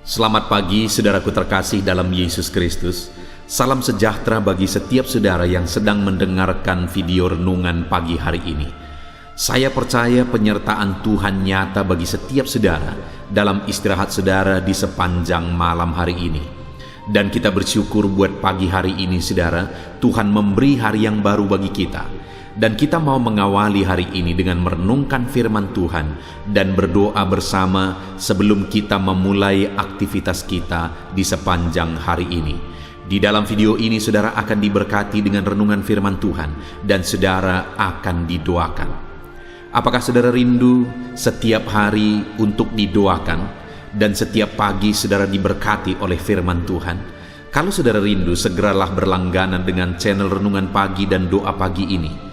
Selamat pagi saudaraku terkasih dalam Yesus Kristus. Salam sejahtera bagi setiap saudara yang sedang mendengarkan video renungan pagi hari ini. Saya percaya penyertaan Tuhan nyata bagi setiap saudara dalam istirahat saudara di sepanjang malam hari ini. Dan kita bersyukur buat pagi hari ini saudara, Tuhan memberi hari yang baru bagi kita. Dan kita mau mengawali hari ini dengan merenungkan firman Tuhan dan berdoa bersama sebelum kita memulai aktivitas kita di sepanjang hari ini. Di dalam video ini saudara akan diberkati dengan renungan firman Tuhan dan saudara akan didoakan. Apakah saudara rindu setiap hari untuk didoakan dan setiap pagi saudara diberkati oleh firman Tuhan? Kalau saudara rindu, segeralah berlangganan dengan channel Renungan Pagi dan Doa Pagi ini.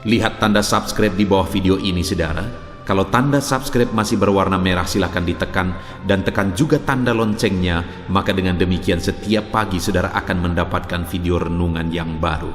Lihat tanda subscribe di bawah video ini saudara. Kalau tanda subscribe masih berwarna merah silahkan ditekan dan tekan juga tanda loncengnya. Maka dengan demikian setiap pagi saudara akan mendapatkan video renungan yang baru.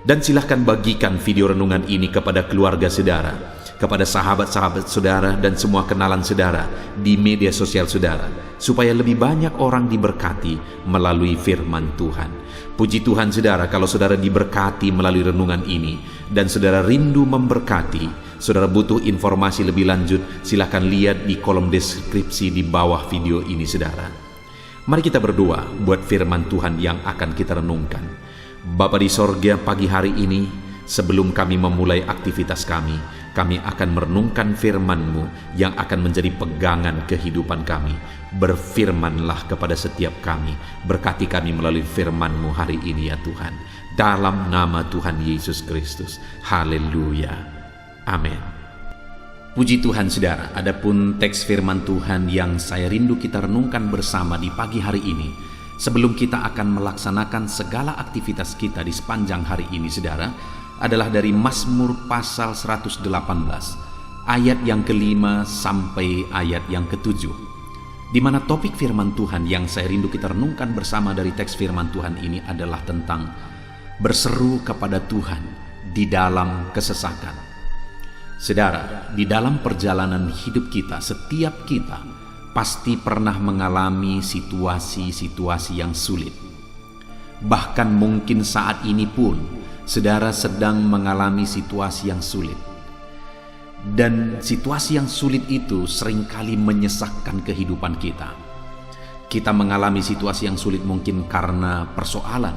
Dan silahkan bagikan video renungan ini kepada keluarga saudara, kepada sahabat-sahabat saudara dan semua kenalan saudara di media sosial saudara, supaya lebih banyak orang diberkati melalui firman Tuhan. Puji Tuhan saudara, kalau saudara diberkati melalui renungan ini dan saudara rindu memberkati, saudara butuh informasi lebih lanjut, silakan lihat di kolom deskripsi di bawah video ini saudara. Mari kita berdoa buat firman Tuhan yang akan kita renungkan. Bapa di sorga, pagi hari ini sebelum kami memulai aktivitas kami akan merenungkan firman-Mu yang akan menjadi pegangan kehidupan kami. Berfirmanlah kepada setiap kami, berkati kami melalui firman-Mu hari ini ya Tuhan. Dalam nama Tuhan Yesus Kristus. Haleluya. Amin. Puji Tuhan saudara, adapun teks firman Tuhan yang saya rindu kita renungkan bersama di pagi hari ini, sebelum kita akan melaksanakan segala aktivitas kita di sepanjang hari ini saudara, adalah dari Mazmur pasal 118 ayat yang ke-5 sampai ayat yang ke-7, di mana topik firman Tuhan yang saya rindu kita renungkan bersama dari teks firman Tuhan ini adalah tentang berseru kepada Tuhan di dalam kesesakan. Saudara, di dalam perjalanan hidup kita, setiap kita pasti pernah mengalami situasi-situasi yang sulit. Bahkan mungkin saat ini pun saudara sedang mengalami situasi yang sulit. Dan situasi yang sulit itu seringkali menyesakkan kehidupan kita. Kita mengalami situasi yang sulit mungkin karena persoalan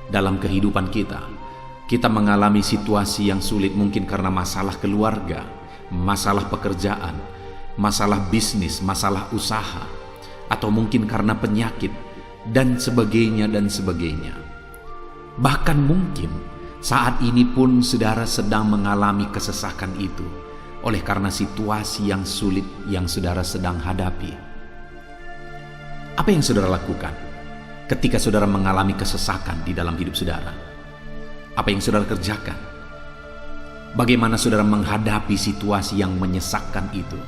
dalam kehidupan kita. Kita mengalami situasi yang sulit mungkin karena masalah keluarga, masalah pekerjaan, masalah bisnis, masalah usaha, atau mungkin karena penyakit, dan sebagainya dan sebagainya. Bahkan mungkin saat ini pun saudara sedang mengalami kesesakan itu oleh karena situasi yang sulit yang saudara sedang hadapi. Apa yang saudara lakukan ketika saudara mengalami kesesakan di dalam hidup saudara? Apa yang saudara kerjakan? Bagaimana saudara menghadapi situasi yang menyesakkan itu?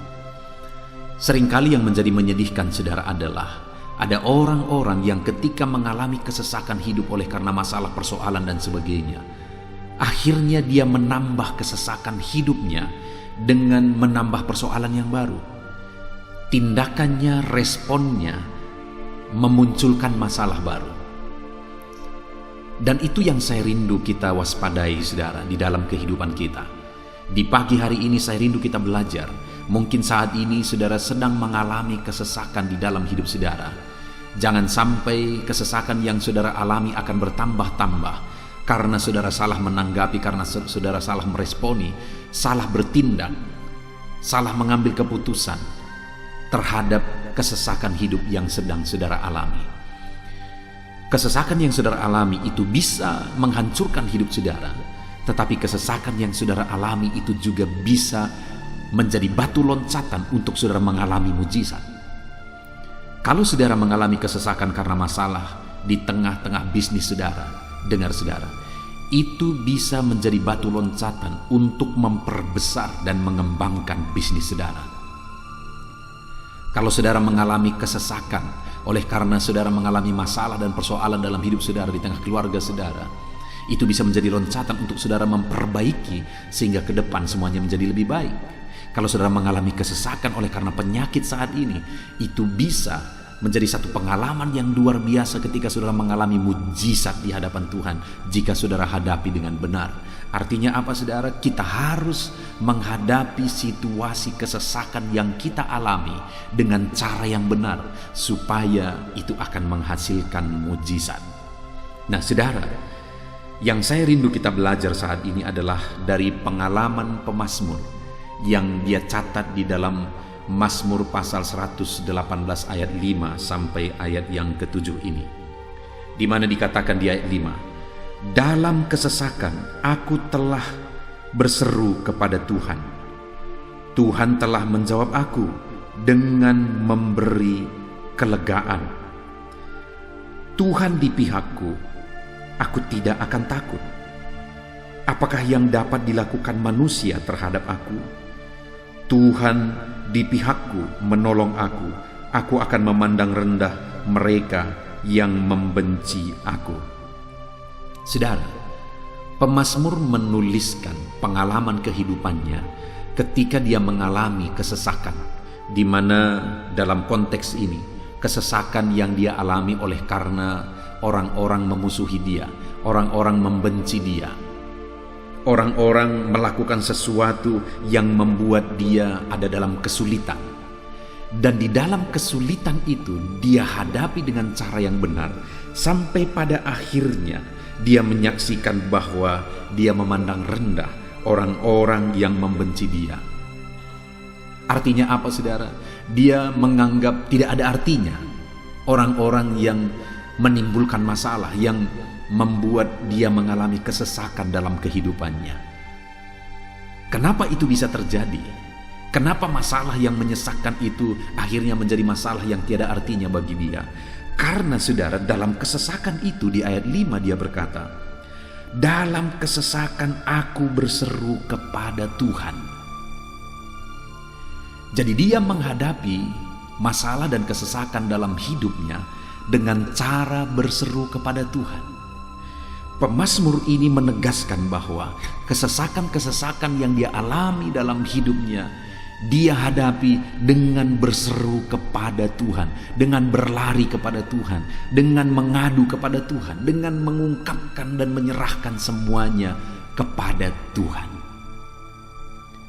Seringkali yang menjadi menyedihkan saudara adalah ada orang-orang yang ketika mengalami kesesakan hidup oleh karena masalah persoalan dan sebagainya, akhirnya dia menambah kesesakan hidupnya dengan menambah persoalan yang baru. Tindakannya, responnya memunculkan masalah baru. Dan itu yang saya rindu kita waspadai saudara di dalam kehidupan kita. Di pagi hari ini saya rindu kita belajar. Mungkin saat ini saudara sedang mengalami kesesakan di dalam hidup saudara. Jangan sampai kesesakan yang saudara alami akan bertambah-tambah karena saudara salah menanggapi, karena saudara salah meresponi, salah bertindak, salah mengambil keputusan terhadap kesesakan hidup yang sedang saudara alami. Kesesakan yang saudara alami itu bisa menghancurkan hidup saudara, tetapi kesesakan yang saudara alami itu juga bisa menjadi batu loncatan untuk saudara mengalami mujizat. Kalau saudara mengalami kesesakan karena masalah di tengah-tengah bisnis saudara, dengar saudara, itu bisa menjadi batu loncatan untuk memperbesar dan mengembangkan bisnis saudara. Kalau saudara mengalami kesesakan oleh karena saudara mengalami masalah dan persoalan dalam hidup saudara di tengah keluarga saudara, itu bisa menjadi loncatan untuk saudara memperbaiki sehingga ke depan semuanya menjadi lebih baik. Kalau saudara mengalami kesesakan oleh karena penyakit saat ini, itu bisa menjadi satu pengalaman yang luar biasa ketika saudara mengalami mujizat di hadapan Tuhan jika saudara hadapi dengan benar. Artinya apa saudara? Kita harus menghadapi situasi kesesakan yang kita alami dengan cara yang benar, supaya itu akan menghasilkan mujizat. Nah saudara, yang saya rindu kita belajar saat ini adalah dari pengalaman pemazmur yang dia catat di dalam Mazmur pasal 118 ayat 5 sampai ayat yang ke-7 ini, di mana dikatakan di ayat 5, dalam kesesakan aku telah berseru kepada Tuhan. Tuhan telah menjawab aku dengan memberi kelegaan. Tuhan di pihakku, aku tidak akan takut. Apakah yang dapat dilakukan manusia terhadap aku? Tuhan di pihakku, menolong aku. Aku akan memandang rendah mereka yang membenci aku. Saudara, pemazmur menuliskan pengalaman kehidupannya ketika dia mengalami kesesakan, di mana dalam konteks ini kesesakan yang dia alami oleh karena orang-orang memusuhi dia, orang-orang membenci dia. Orang-orang melakukan sesuatu yang membuat dia ada dalam kesulitan. Dan di dalam kesulitan itu dia hadapi dengan cara yang benar, sampai pada akhirnya dia menyaksikan bahwa dia memandang rendah orang-orang yang membenci dia. Artinya apa saudara? Dia menganggap tidak ada artinya orang-orang yang menimbulkan masalah, yang membuat dia mengalami kesesakan dalam kehidupannya. Kenapa itu bisa terjadi? Kenapa masalah yang menyesakkan itu akhirnya menjadi masalah yang tiada artinya bagi dia? Karena saudara, dalam kesesakan itu di ayat 5 dia berkata, dalam kesesakan aku berseru kepada Tuhan. Jadi dia menghadapi masalah dan kesesakan dalam hidupnya dengan cara berseru kepada Tuhan. Pemazmur ini menegaskan bahwa kesesakan-kesesakan yang dia alami dalam hidupnya, dia hadapi dengan berseru kepada Tuhan, dengan berlari kepada Tuhan, dengan mengadu kepada Tuhan, dengan mengungkapkan dan menyerahkan semuanya kepada Tuhan.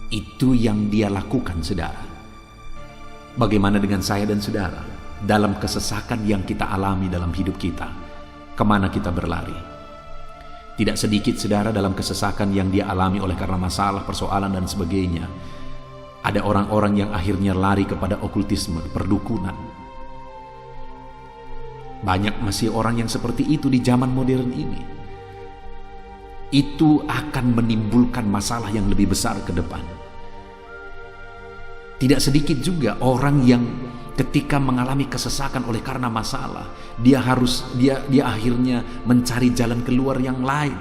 Itu yang dia lakukan saudara. Bagaimana dengan saya dan saudara? Dalam kesesakan yang kita alami dalam hidup kita, kemana kita berlari? Tidak sedikit saudara dalam kesesakan yang dia alami oleh karena masalah, persoalan dan sebagainya. Ada orang-orang yang akhirnya lari kepada okultisme, perdukunan. Banyak masih orang yang seperti itu di zaman modern ini. Itu akan menimbulkan masalah yang lebih besar ke depan. Tidak sedikit juga orang yang ketika mengalami kesesakan oleh karena masalah, dia akhirnya mencari jalan keluar yang lain,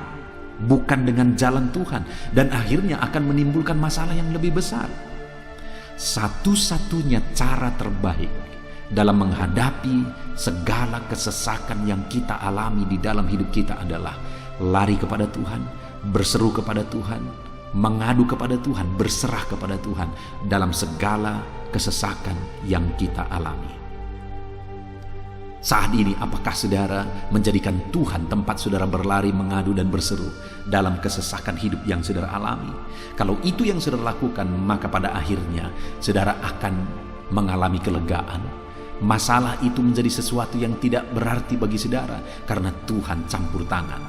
bukan dengan jalan Tuhan, dan akhirnya akan menimbulkan masalah yang lebih besar. Satu-satunya cara terbaik dalam menghadapi segala kesesakan yang kita alami di dalam hidup kita adalah lari kepada Tuhan, berseru kepada Tuhan, mengadu kepada Tuhan, berserah kepada Tuhan dalam segala kesesakan yang kita alami. Saat ini apakah saudara menjadikan Tuhan tempat saudara berlari, mengadu dan berseru dalam kesesakan hidup yang saudara alami? Kalau itu yang saudara lakukan, maka pada akhirnya saudara akan mengalami kelegaan. Masalah itu menjadi sesuatu yang tidak berarti bagi saudara karena Tuhan campur tangan.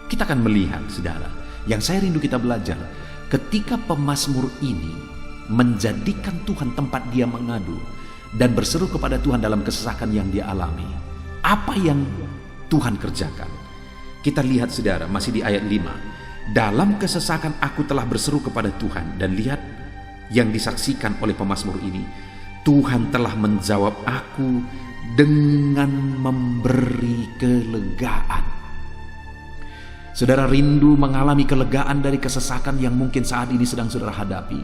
Kita akan melihat saudara, yang saya rindu kita belajar, ketika pemazmur ini menjadikan Tuhan tempat dia mengadu dan berseru kepada Tuhan dalam kesesakan yang dia alami, apa yang Tuhan kerjakan? Kita lihat saudara, masih di ayat 5. Dalam kesesakan aku telah berseru kepada Tuhan, dan lihat yang disaksikan oleh pemazmur ini, Tuhan telah menjawab aku dengan memberi kelegaan. Saudara rindu mengalami kelegaan dari kesesakan yang mungkin saat ini sedang saudara hadapi?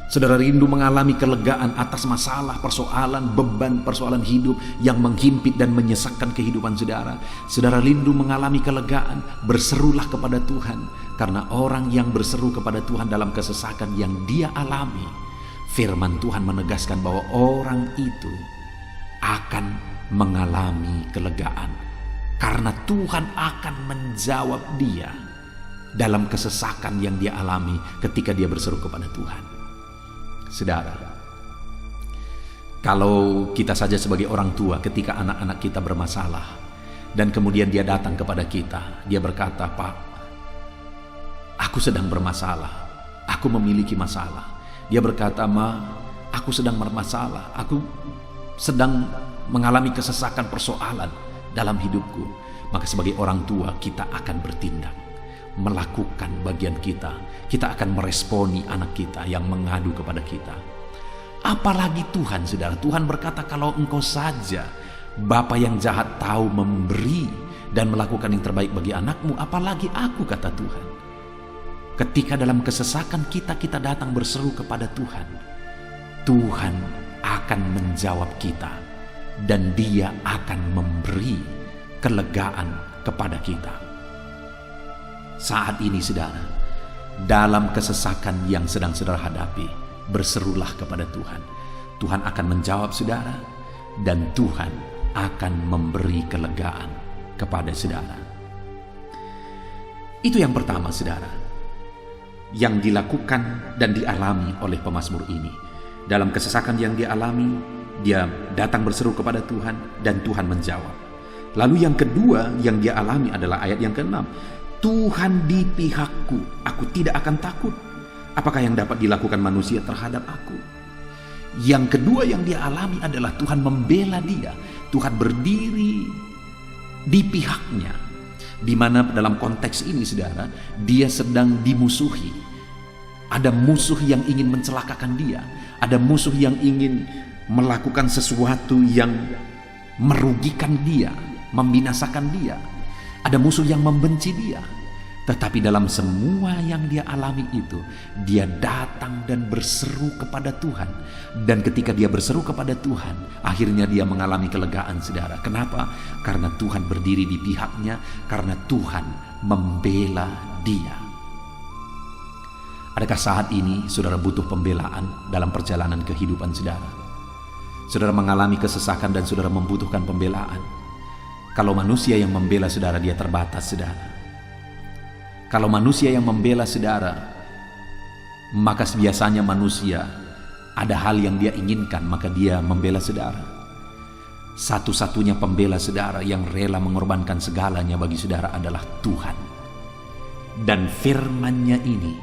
Saudara rindu mengalami kelegaan atas masalah, persoalan, beban, persoalan hidup yang menghimpit dan menyesakkan kehidupan saudara. Saudara rindu mengalami kelegaan, berserulah kepada Tuhan. Karena orang yang berseru kepada Tuhan dalam kesesakan yang dia alami, firman Tuhan menegaskan bahwa orang itu akan mengalami kelegaan. Karena Tuhan akan menjawab dia dalam kesesakan yang dia alami ketika dia berseru kepada Tuhan. Saudara, kalau kita saja sebagai orang tua ketika anak-anak kita bermasalah dan kemudian dia datang kepada kita, dia berkata, "Pak, aku sedang bermasalah, aku memiliki masalah." Dia berkata, "Ma, aku sedang bermasalah, aku sedang mengalami kesesakan persoalan dalam hidupku." Maka sebagai orang tua kita akan bertindak, melakukan bagian kita. Kita akan meresponi anak kita yang mengadu kepada kita. Apalagi Tuhan, saudara. Tuhan berkata, kalau engkau saja, Bapa yang jahat, tahu memberi dan melakukan yang terbaik bagi anakmu, apalagi aku, kata Tuhan. Ketika dalam kesesakan kita datang berseru kepada Tuhan, Tuhan akan menjawab kita dan Dia akan memberi kelegaan kepada kita. Saat ini, saudara, dalam kesesakan yang sedang saudara hadapi, berserulah kepada Tuhan. Tuhan akan menjawab saudara, dan Tuhan akan memberi kelegaan kepada saudara. Itu yang pertama, saudara, yang dilakukan dan dialami oleh pemazmur ini. Dalam kesesakan yang dia alami, dia datang berseru kepada Tuhan dan Tuhan menjawab. Lalu yang kedua yang dia alami adalah ayat yang ke-6. Tuhan di pihakku, aku tidak akan takut. Apakah yang dapat dilakukan manusia terhadap aku? Yang kedua yang dia alami adalah Tuhan membela dia. Tuhan berdiri di pihaknya. Di mana dalam konteks ini, saudara, dia sedang dimusuhi. Ada musuh yang ingin mencelakakan dia. Ada musuh yang ingin melakukan sesuatu yang merugikan dia, membinasakan dia. Ada musuh yang membenci dia. Tetapi dalam semua yang dia alami itu, dia datang dan berseru kepada Tuhan. Dan ketika dia berseru kepada Tuhan, akhirnya dia mengalami kelegaan, saudara. Kenapa? Karena Tuhan berdiri di pihaknya, karena Tuhan membela dia. Adakah saat ini saudara butuh pembelaan dalam perjalanan kehidupan saudara? Saudara mengalami kesesakan dan saudara membutuhkan pembelaan. Kalau manusia yang membela saudara, dia terbatas, saudara. Kalau manusia yang membela saudara, maka biasanya manusia ada hal yang dia inginkan, maka dia membela saudara. Satu-satunya pembela saudara yang rela mengorbankan segalanya bagi saudara adalah Tuhan. Dan firman-Nya ini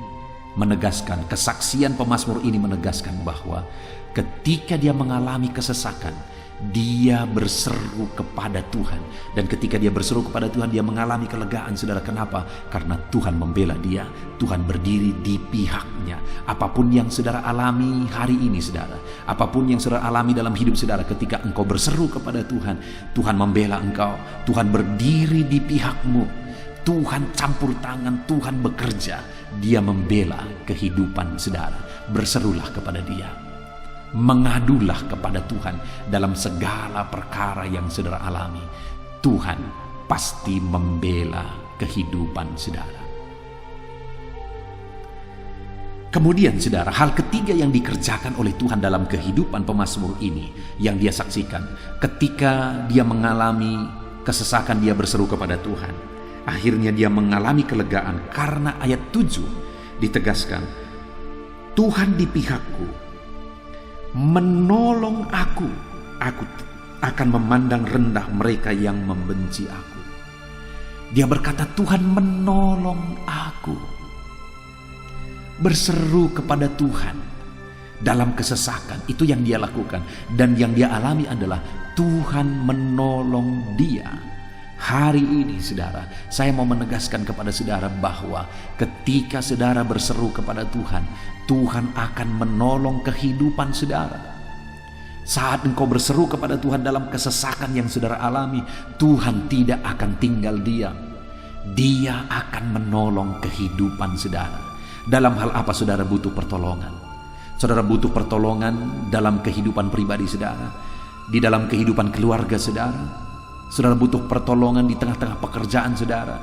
menegaskan, kesaksian pemazmur ini menegaskan bahwa ketika dia mengalami kesesakan, dia berseru kepada Tuhan. Dan ketika dia berseru kepada Tuhan, dia mengalami kelegaan, saudara. Kenapa? Karena Tuhan membela dia. Tuhan berdiri di pihaknya. Apapun yang saudara alami hari ini, saudara, apapun yang saudara alami dalam hidup saudara, ketika engkau berseru kepada Tuhan, Tuhan membela engkau. Tuhan berdiri di pihakmu. Tuhan campur tangan, Tuhan bekerja. Dia membela kehidupan saudara. Berserulah kepada Dia. Mengadulah kepada Tuhan dalam segala perkara yang saudara alami. Tuhan pasti membela kehidupan saudara. Kemudian, saudara, hal ketiga yang dikerjakan oleh Tuhan dalam kehidupan pemazmur ini, yang dia saksikan ketika dia mengalami kesesakan, dia berseru kepada Tuhan. Akhirnya dia mengalami kelegaan karena ayat 7 ditegaskan, Tuhan di pihakku, menolong aku akan memandang rendah mereka yang membenci aku. Dia berkata, Tuhan menolong aku. Berseru kepada Tuhan dalam kesesakan, itu yang dia lakukan. Dan yang dia alami adalah Tuhan menolong dia. Hari ini, saudara, saya mau menegaskan kepada saudara bahwa ketika saudara berseru kepada Tuhan, Tuhan akan menolong kehidupan saudara. Saat engkau berseru kepada Tuhan dalam kesesakan yang saudara alami, Tuhan tidak akan tinggal diam. Dia akan menolong kehidupan saudara. Dalam hal apa saudara butuh pertolongan? Saudara butuh pertolongan dalam kehidupan pribadi saudara, di dalam kehidupan keluarga saudara. Saudara butuh pertolongan di tengah-tengah pekerjaan saudara.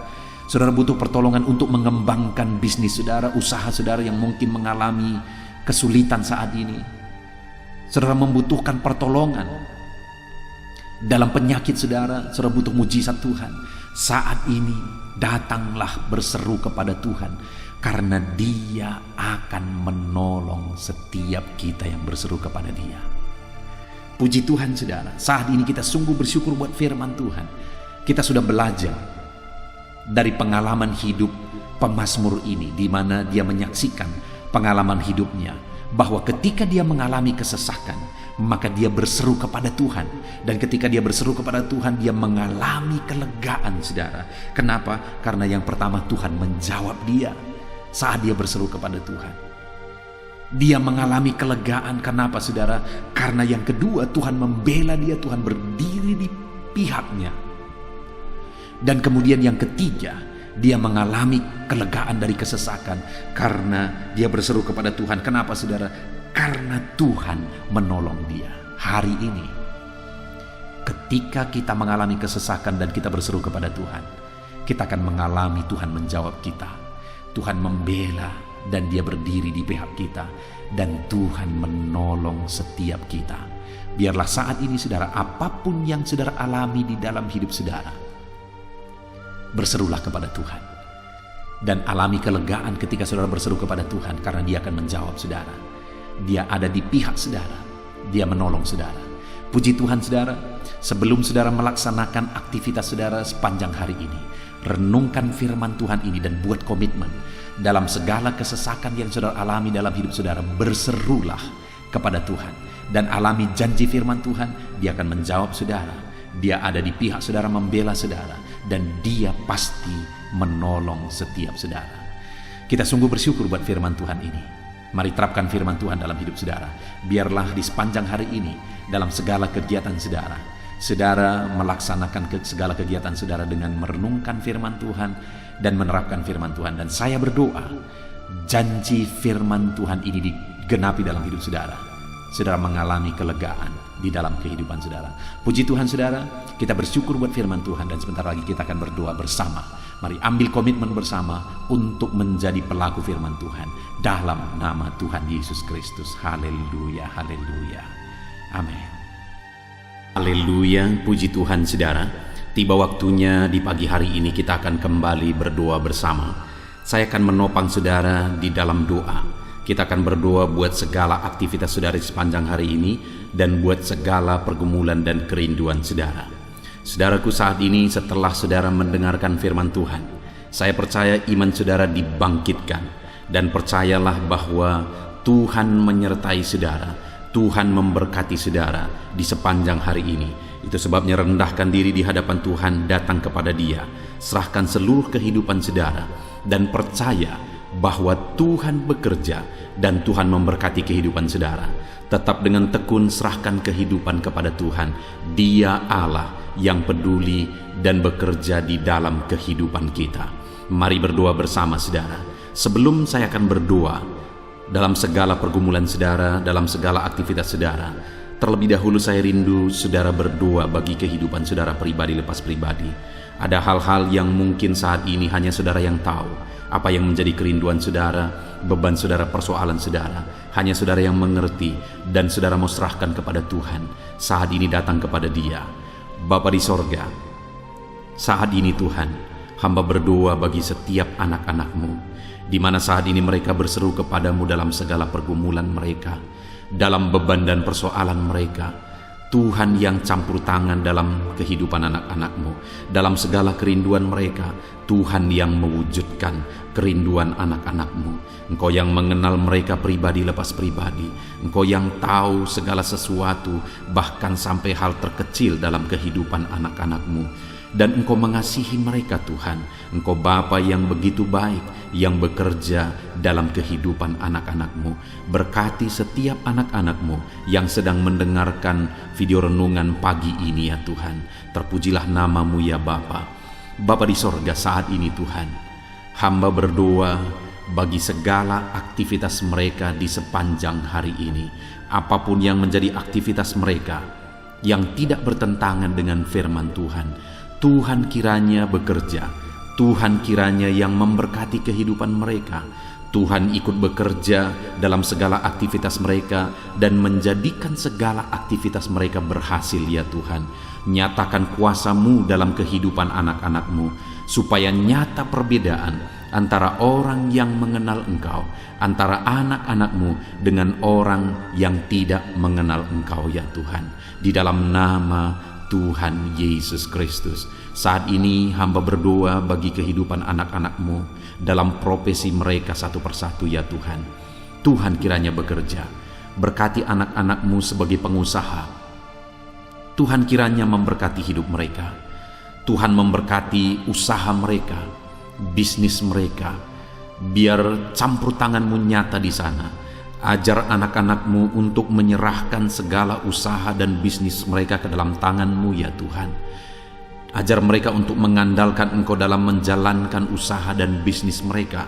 Saudara butuh pertolongan untuk mengembangkan bisnis saudara, usaha saudara yang mungkin mengalami kesulitan saat ini. Saudara membutuhkan pertolongan dalam penyakit saudara. Saudara butuh mujizat Tuhan. Saat ini datanglah berseru kepada Tuhan, karena Dia akan menolong setiap kita yang berseru kepada Dia. Puji Tuhan saudara, saat ini kita sungguh bersyukur buat firman Tuhan. Kita sudah belajar dari pengalaman hidup pemazmur ini, di mana dia menyaksikan pengalaman hidupnya, bahwa ketika dia mengalami kesesakan, maka dia berseru kepada Tuhan. Dan ketika dia berseru kepada Tuhan, dia mengalami kelegaan saudara. Kenapa? Karena yang pertama, Tuhan menjawab dia saat dia berseru kepada Tuhan. Dia mengalami kelegaan. Kenapa saudara? Karena yang kedua, Tuhan membela dia, Tuhan berdiri di pihaknya. Dan kemudian yang ketiga, dia mengalami kelegaan dari kesesakan karena dia berseru kepada Tuhan. Kenapa saudara? Karena Tuhan menolong dia. Hari ini, ketika kita mengalami kesesakan dan kita berseru kepada Tuhan, kita akan mengalami Tuhan menjawab kita. Tuhan membela dan dia berdiri di pihak kita, dan Tuhan menolong setiap kita. Biarlah saat ini saudara, apapun yang saudara alami di dalam hidup saudara, berserulah kepada Tuhan dan alami kelegaan ketika saudara berseru kepada Tuhan, karena dia akan menjawab saudara. Dia ada di pihak saudara, dia menolong saudara. Puji Tuhan saudara, sebelum saudara melaksanakan aktivitas saudara sepanjang hari ini, renungkan firman Tuhan ini dan buat komitmen. Dalam segala kesesakan yang saudara alami dalam hidup saudara, berserulah kepada Tuhan dan alami janji firman Tuhan. Dia akan menjawab saudara. Dia ada di pihak saudara, membela saudara, dan dia pasti menolong setiap saudara. Kita sungguh bersyukur buat firman Tuhan ini. Mari terapkan firman Tuhan dalam hidup saudara. Biarlah di sepanjang hari ini, dalam segala kegiatan saudara, saudara melaksanakan segala kegiatan saudara dengan merenungkan firman Tuhan dan menerapkan firman Tuhan. Dan saya berdoa, janji firman Tuhan ini digenapi dalam hidup saudara. Saudara mengalami kelegaan di dalam kehidupan saudara. Puji Tuhan saudara, kita bersyukur buat firman Tuhan, dan sebentar lagi kita akan berdoa bersama. Mari ambil komitmen bersama untuk menjadi pelaku firman Tuhan dalam nama Tuhan Yesus Kristus. Haleluya, haleluya, amin. Haleluya, puji Tuhan saudara. Tiba waktunya di pagi hari ini kita akan kembali berdoa bersama. Saya akan menopang saudara di dalam doa. Kita akan berdoa buat segala aktivitas saudara sepanjang hari ini, dan buat segala pergumulan dan kerinduan saudara. Saudaraku, saat ini setelah saudara mendengarkan firman Tuhan, saya percaya iman saudara dibangkitkan, dan percayalah bahwa Tuhan menyertai saudara. Tuhan memberkati saudara di sepanjang hari ini. Itu sebabnya rendahkan diri di hadapan Tuhan, datang kepada Dia, serahkan seluruh kehidupan saudara, dan percaya bahwa Tuhan bekerja dan Tuhan memberkati kehidupan saudara. Tetap dengan tekun serahkan kehidupan kepada Tuhan. Dia Allah yang peduli dan bekerja di dalam kehidupan kita. Mari berdoa bersama saudara. Sebelum saya akan berdoa dalam segala pergumulan saudara, dalam segala aktivitas saudara, terlebih dahulu saya rindu saudara berdoa bagi kehidupan saudara pribadi lepas pribadi. Ada hal-hal yang mungkin saat ini hanya saudara yang tahu, apa yang menjadi kerinduan saudara, beban saudara, persoalan saudara. Hanya saudara yang mengerti, dan saudara mau serahkan kepada Tuhan. Saat ini datang kepada Dia. Bapa di sorga, saat ini Tuhan, hamba berdoa bagi setiap anak-anak-Mu, di mana saat ini mereka berseru kepadamu dalam segala pergumulan mereka, dalam beban dan persoalan mereka. Tuhan yang campur tangan dalam kehidupan anak-anak-Mu, dalam segala kerinduan mereka. Tuhan yang mewujudkan kerinduan anak-anak-Mu. Engkau yang mengenal mereka pribadi lepas pribadi. Engkau yang tahu segala sesuatu, bahkan sampai hal terkecil dalam kehidupan anak-anak-Mu. Dan Engkau mengasihi mereka Tuhan. Engkau Bapa yang begitu baik, yang bekerja dalam kehidupan anak-anak-Mu. Berkati setiap anak-anak-Mu yang sedang mendengarkan video renungan pagi ini ya Tuhan. Terpujilah nama-Mu ya Bapa. Bapa di sorga, saat ini Tuhan, hamba berdoa bagi segala aktivitas mereka di sepanjang hari ini. Apapun yang menjadi aktivitas mereka yang tidak bertentangan dengan firman Tuhan, Tuhan kiranya bekerja. Tuhan kiranya yang memberkati kehidupan mereka. Tuhan ikut bekerja dalam segala aktivitas mereka dan menjadikan segala aktivitas mereka berhasil ya Tuhan. Nyatakan kuasa-Mu dalam kehidupan anak-anak-Mu, supaya nyata perbedaan antara orang yang mengenal Engkau, antara anak-anak-Mu dengan orang yang tidak mengenal Engkau ya Tuhan. Di dalam nama Tuhan Yesus Kristus, saat ini hamba berdoa bagi kehidupan anak-anak-Mu dalam profesi mereka satu persatu ya Tuhan. Tuhan kiranya bekerja. Berkati anak-anak-Mu sebagai pengusaha. Tuhan kiranya memberkati hidup mereka. Tuhan memberkati usaha mereka, bisnis mereka. Biar campur tangan-Mu nyata di sana. Ajar anak-anak-Mu untuk menyerahkan segala usaha dan bisnis mereka ke dalam tangan-Mu ya Tuhan. Ajar mereka untuk mengandalkan Engkau dalam menjalankan usaha dan bisnis mereka.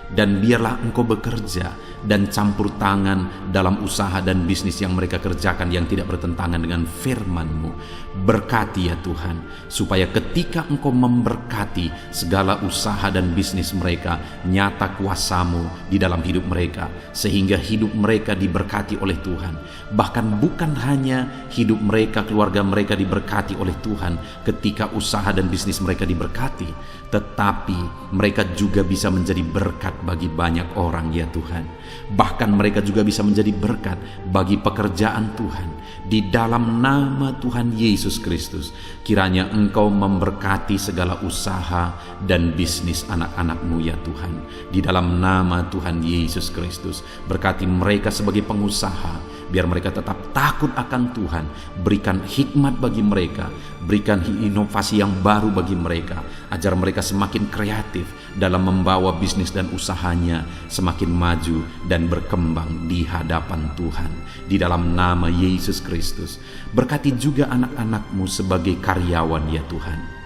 Dan biarlah Engkau bekerja dan campur tangan dalam usaha dan bisnis yang mereka kerjakan yang tidak bertentangan dengan firman-Mu. Berkati ya Tuhan, supaya ketika Engkau memberkati segala usaha dan bisnis mereka, nyata kuasa-Mu di dalam hidup mereka, sehingga hidup mereka diberkati oleh Tuhan. Bahkan bukan hanya hidup mereka, keluarga mereka diberkati oleh Tuhan ketika usaha dan bisnis mereka diberkati, tetapi mereka juga bisa menjadi berkat bagi banyak orang ya Tuhan. Bahkan mereka juga bisa menjadi berkat bagi pekerjaan Tuhan. Di dalam nama Tuhan Yesus Kristus, kiranya Engkau memberkati segala usaha dan bisnis anak-anak-Mu ya Tuhan. Di dalam nama Tuhan Yesus Kristus, berkati mereka sebagai pengusaha, biar mereka tetap takut akan Tuhan. Berikan hikmat bagi mereka, berikan inovasi yang baru bagi mereka, ajar mereka semakin kreatif dalam membawa bisnis dan usahanya semakin maju dan berkembang di hadapan Tuhan. Di dalam nama Yesus Kristus, berkati juga anak-anak-Mu sebagai karyawan ya Tuhan.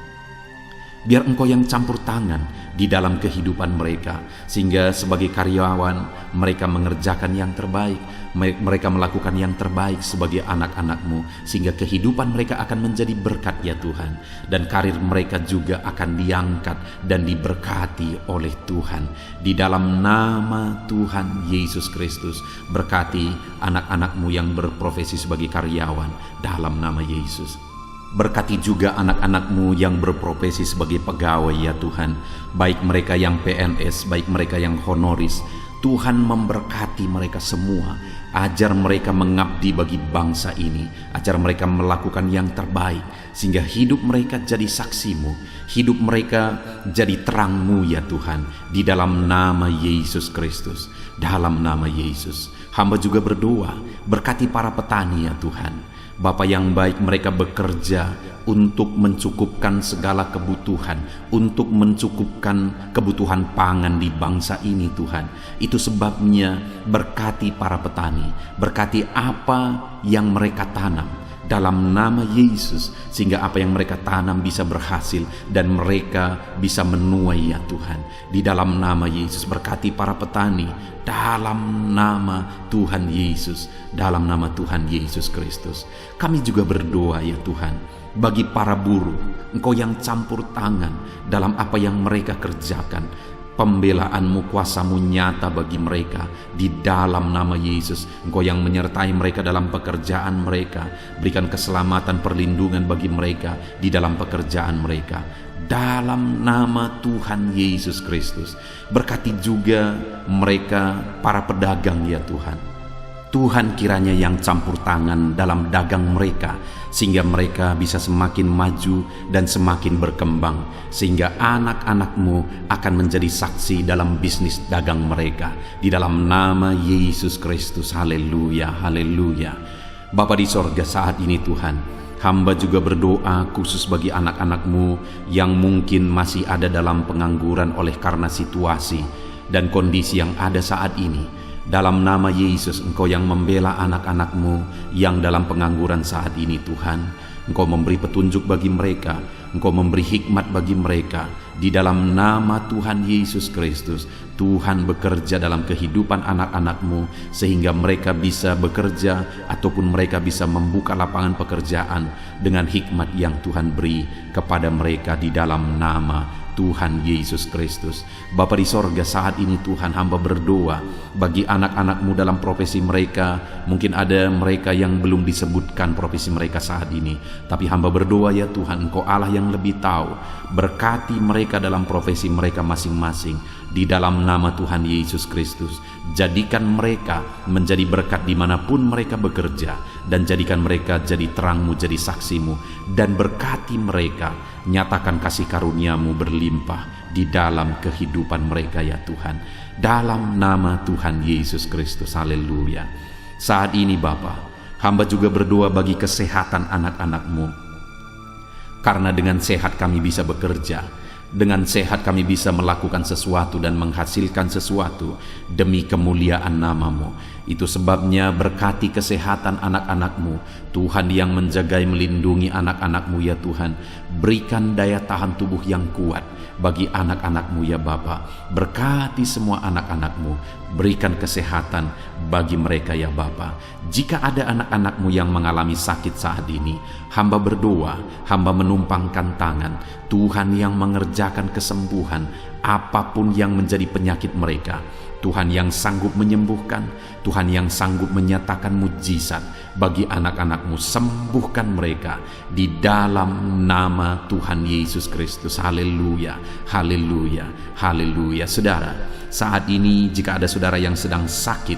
Biar Engkau yang campur tangan di dalam kehidupan mereka, sehingga sebagai karyawan mereka mengerjakan yang terbaik, mereka melakukan yang terbaik sebagai anak-anak-Mu, sehingga kehidupan mereka akan menjadi berkat ya Tuhan. Dan karir mereka juga akan diangkat dan diberkati oleh Tuhan. Di dalam nama Tuhan Yesus Kristus, berkati anak-anak-Mu yang berprofesi sebagai karyawan dalam nama Yesus. Berkati juga anak-anak-Mu yang berprofesi sebagai pegawai ya Tuhan, baik mereka yang PNS, baik mereka yang honoris. Tuhan memberkati mereka semua. Ajar mereka mengabdi bagi bangsa ini, ajar mereka melakukan yang terbaik, sehingga hidup mereka jadi saksi-Mu, hidup mereka jadi terang-Mu ya Tuhan. Di dalam nama Yesus Kristus, dalam nama Yesus, hamba juga berdoa, berkati para petani ya Tuhan. Bapa yang baik, mereka bekerja untuk mencukupkan segala kebutuhan, untuk mencukupkan kebutuhan pangan di bangsa ini Tuhan. Itu sebabnya berkati para petani, berkati apa yang mereka tanam dalam nama Yesus, sehingga apa yang mereka tanam bisa berhasil dan mereka bisa menuai ya Tuhan. Di dalam nama Yesus, berkati para petani dalam nama Tuhan Yesus, dalam nama Tuhan Yesus Kristus. Kami juga berdoa ya Tuhan, bagi para buruh, Engkau yang campur tangan dalam apa yang mereka kerjakan. Pembelaan-Mu, kuasa-Mu nyata bagi mereka di dalam nama Yesus. Engkau yang menyertai mereka dalam pekerjaan mereka. Berikan keselamatan, perlindungan bagi mereka di dalam pekerjaan mereka, dalam nama Tuhan Yesus Kristus. Berkati juga mereka para pedagang ya Tuhan. Tuhan kiranya yang campur tangan dalam dagang mereka, sehingga mereka bisa semakin maju dan semakin berkembang, sehingga anak-anak-Mu akan menjadi saksi dalam bisnis dagang mereka. Di dalam nama Yesus Kristus, haleluya, haleluya. Bapa di sorga, saat ini Tuhan, hamba juga berdoa khusus bagi anak-anak-Mu yang mungkin masih ada dalam pengangguran oleh karena situasi dan kondisi yang ada saat ini. Dalam nama Yesus, Engkau yang membela anak-anak-Mu yang dalam pengangguran saat ini Tuhan. Engkau memberi petunjuk bagi mereka, Engkau memberi hikmat bagi mereka. Di dalam nama Tuhan Yesus Kristus, Tuhan bekerja dalam kehidupan anak-anak-Mu sehingga mereka bisa bekerja ataupun mereka bisa membuka lapangan pekerjaan dengan hikmat yang Tuhan beri kepada mereka di dalam nama Tuhan Yesus Kristus. Bapa di sorga, saat ini Tuhan, hamba berdoa bagi anak-anak-Mu dalam profesi mereka. Mungkin ada mereka yang belum disebutkan profesi mereka saat ini, tapi hamba berdoa ya Tuhan, Engkau Allah yang lebih tahu. Berkati mereka dalam profesi mereka masing-masing di dalam nama Tuhan Yesus Kristus. Jadikan mereka menjadi berkat dimanapun mereka bekerja, dan jadikan mereka jadi terang-Mu, jadi saksi-Mu, dan berkati mereka. Nyatakan kasih karunia-Mu berlimpah di dalam kehidupan mereka ya Tuhan, dalam nama Tuhan Yesus Kristus. Haleluya. Saat ini Bapa, hamba juga berdoa bagi kesehatan anak-anak-Mu, karena dengan sehat kami bisa bekerja, dengan sehat kami bisa melakukan sesuatu dan menghasilkan sesuatu demi kemuliaan nama-Mu. Itu sebabnya berkati kesehatan anak-anak-Mu, Tuhan, yang menjagai melindungi anak-anak-Mu ya Tuhan. Berikan daya tahan tubuh yang kuat bagi anak-anak-Mu ya Bapa. Berkati semua anak-anak-Mu, berikan kesehatan bagi mereka ya Bapa. Jika ada anak-anak-Mu yang mengalami sakit saat ini, hamba berdoa, hamba menumpangkan tangan, Tuhan yang mengerjakan kesembuhan apapun yang menjadi penyakit mereka. Tuhan yang sanggup menyembuhkan, Tuhan yang sanggup menyatakan mujizat bagi anak-anak-Mu. Sembuhkan mereka di dalam nama Tuhan Yesus Kristus. Haleluya, haleluya, haleluya. Saudara, saat ini jika ada saudara yang sedang sakit,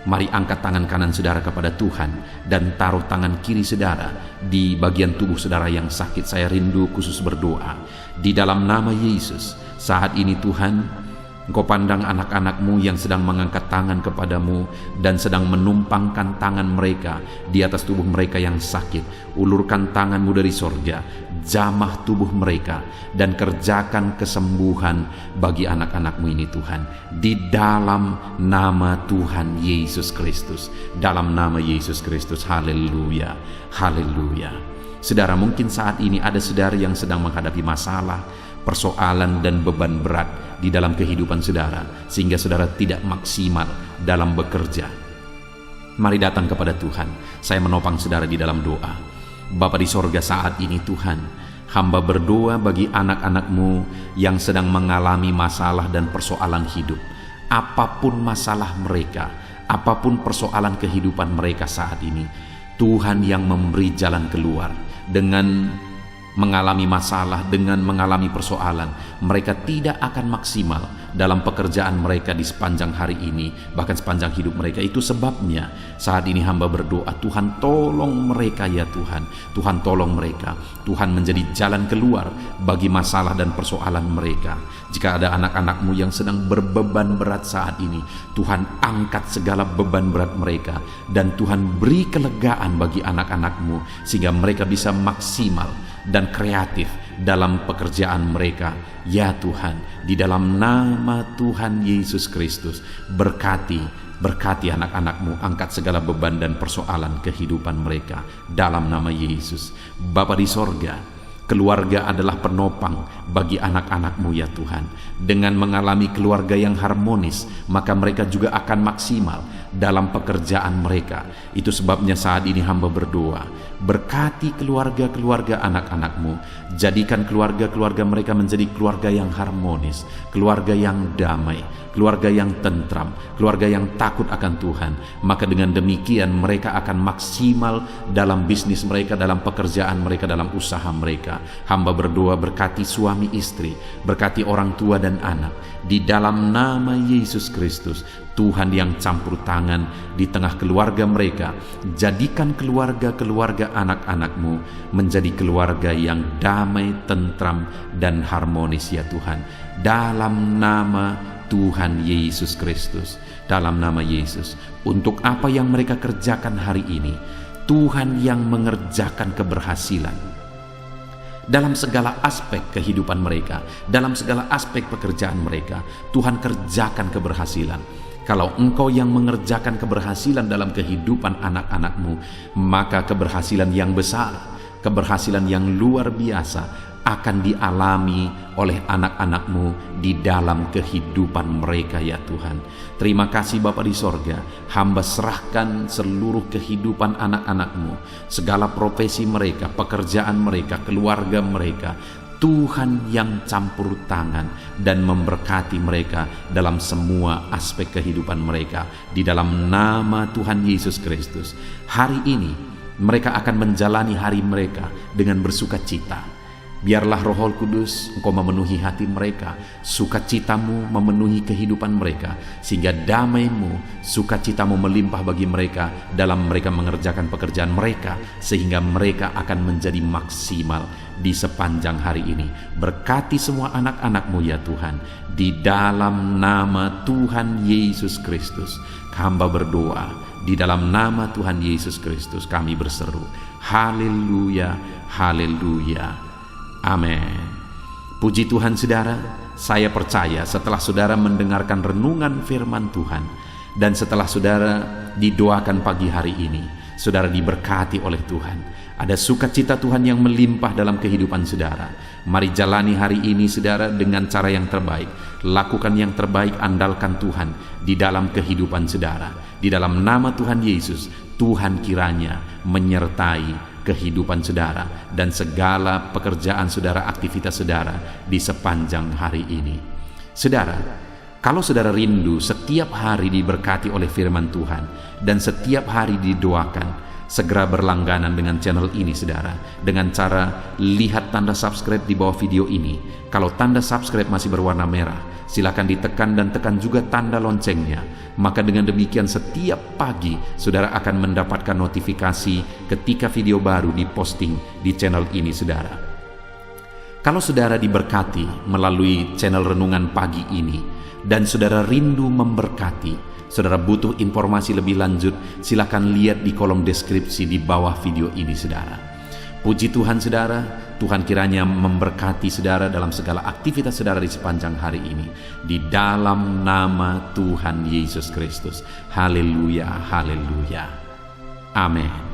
mari angkat tangan kanan saudara kepada Tuhan dan taruh tangan kiri saudara di bagian tubuh saudara yang sakit. Saya rindu khusus berdoa di dalam nama Yesus. Saat ini Tuhan, Engkau pandang anak-anak-Mu yang sedang mengangkat tangan kepada-Mu dan sedang menumpangkan tangan mereka di atas tubuh mereka yang sakit. Ulurkan tangan-Mu dari sorga, jamah tubuh mereka, dan kerjakan kesembuhan bagi anak-anak-Mu ini Tuhan. Di dalam nama Tuhan Yesus Kristus. Dalam nama Yesus Kristus. Haleluya, haleluya. Saudara, mungkin saat ini ada saudara yang sedang menghadapi masalah, persoalan dan beban berat di dalam kehidupan saudara, sehingga saudara tidak maksimal dalam bekerja. Mari datang kepada Tuhan. Saya menopang saudara di dalam doa. Bapa di sorga, saat ini Tuhan, hamba berdoa bagi anak-anak-Mu yang sedang mengalami masalah dan persoalan hidup. Apapun masalah mereka, apapun persoalan kehidupan mereka saat ini, Tuhan yang memberi jalan keluar. Dengan mengalami masalah, dengan mengalami persoalan, mereka tidak akan maksimal dalam pekerjaan mereka di sepanjang hari ini, bahkan sepanjang hidup mereka. Itu sebabnya saat ini hamba berdoa, Tuhan tolong mereka ya Tuhan. Tuhan tolong mereka. Tuhan menjadi jalan keluar bagi masalah dan persoalan mereka. Jika ada anak-anak-Mu yang sedang berbeban berat saat ini, Tuhan angkat segala beban berat mereka, dan Tuhan beri kelegaan bagi anak-anak-Mu sehingga mereka bisa maksimal dan kreatif dalam pekerjaan mereka. Ya Tuhan, di dalam nama Tuhan Yesus Kristus, berkati anak-anak-Mu, angkat segala beban dan persoalan kehidupan mereka dalam nama Yesus. Bapa di sorga, keluarga adalah penopang bagi anak-anak-Mu ya Tuhan. Dengan mengalami keluarga yang harmonis, maka mereka juga akan maksimal dalam pekerjaan mereka. Itu sebabnya saat ini hamba berdoa, berkati keluarga-keluarga anak-anak-Mu. Jadikan keluarga-keluarga mereka menjadi keluarga yang harmonis, keluarga yang damai, keluarga yang tentram, keluarga yang takut akan Tuhan. Maka dengan demikian mereka akan maksimal dalam bisnis mereka, dalam pekerjaan mereka, dalam usaha mereka. Hamba berdoa, berkati suami istri, berkati orang tua dan anak, di dalam nama Yesus Kristus. Tuhan yang campur tangan di tengah keluarga mereka. Jadikan keluarga-keluarga anak-anak-Mu menjadi keluarga yang damai, tentram, dan harmonis ya Tuhan. Dalam nama Tuhan Yesus Kristus, dalam nama Yesus. Untuk apa yang mereka kerjakan hari ini, Tuhan yang mengerjakan keberhasilan dalam segala aspek kehidupan mereka, dalam segala aspek pekerjaan mereka. Tuhan kerjakan keberhasilan. Kalau Engkau yang mengerjakan keberhasilan dalam kehidupan anak-anak-Mu, maka keberhasilan yang besar keberhasilan yang luar biasa akan dialami oleh anak-anak-Mu di dalam kehidupan mereka ya Tuhan. Terima kasih Bapa di sorga, hamba serahkan seluruh kehidupan anak-anak-Mu, segala profesi mereka, pekerjaan mereka, keluarga mereka. Tuhan yang campur tangan dan memberkati mereka dalam semua aspek kehidupan mereka. Di dalam nama Tuhan Yesus Kristus, hari ini mereka akan menjalani hari mereka dengan bersukacita. Biarlah Roh Kudus Engkau memenuhi hati mereka, sukacitamu memenuhi kehidupan mereka, sehingga damai-Mu, sukacitamu melimpah bagi mereka dalam mereka mengerjakan pekerjaan mereka, sehingga mereka akan menjadi maksimal di sepanjang hari ini. Berkati semua anak-anak-Mu ya Tuhan, di dalam nama Tuhan Yesus Kristus hamba berdoa, di dalam nama Tuhan Yesus Kristus kami berseru, haleluya, haleluya. Amin. Puji Tuhan saudara, saya percaya setelah saudara mendengarkan renungan firman Tuhan dan setelah saudara didoakan pagi hari ini, saudara diberkati oleh Tuhan. Ada sukacita Tuhan yang melimpah dalam kehidupan saudara. Mari jalani hari ini saudara dengan cara yang terbaik. Lakukan yang terbaik, andalkan Tuhan di dalam kehidupan saudara. Di dalam nama Tuhan Yesus, Tuhan kiranya menyertai kehidupan saudara dan segala pekerjaan saudara, aktivitas saudara di sepanjang hari ini. Saudara, kalau saudara rindu setiap hari diberkati oleh firman Tuhan dan setiap hari didoakan, segera berlangganan dengan channel ini saudara, dengan cara lihat tanda subscribe di bawah video ini. Kalau tanda subscribe masih berwarna merah, silakan ditekan dan tekan juga tanda loncengnya. Maka dengan demikian setiap pagi saudara akan mendapatkan notifikasi ketika video baru diposting di channel ini saudara. Kalau saudara diberkati melalui channel renungan pagi ini dan saudara rindu memberkati, saudara butuh informasi lebih lanjut, silakan lihat di kolom deskripsi di bawah video ini saudara. Puji Tuhan saudara, Tuhan kiranya memberkati saudara dalam segala aktivitas saudara di sepanjang hari ini. Di dalam nama Tuhan Yesus Kristus. Haleluya, haleluya. Amin.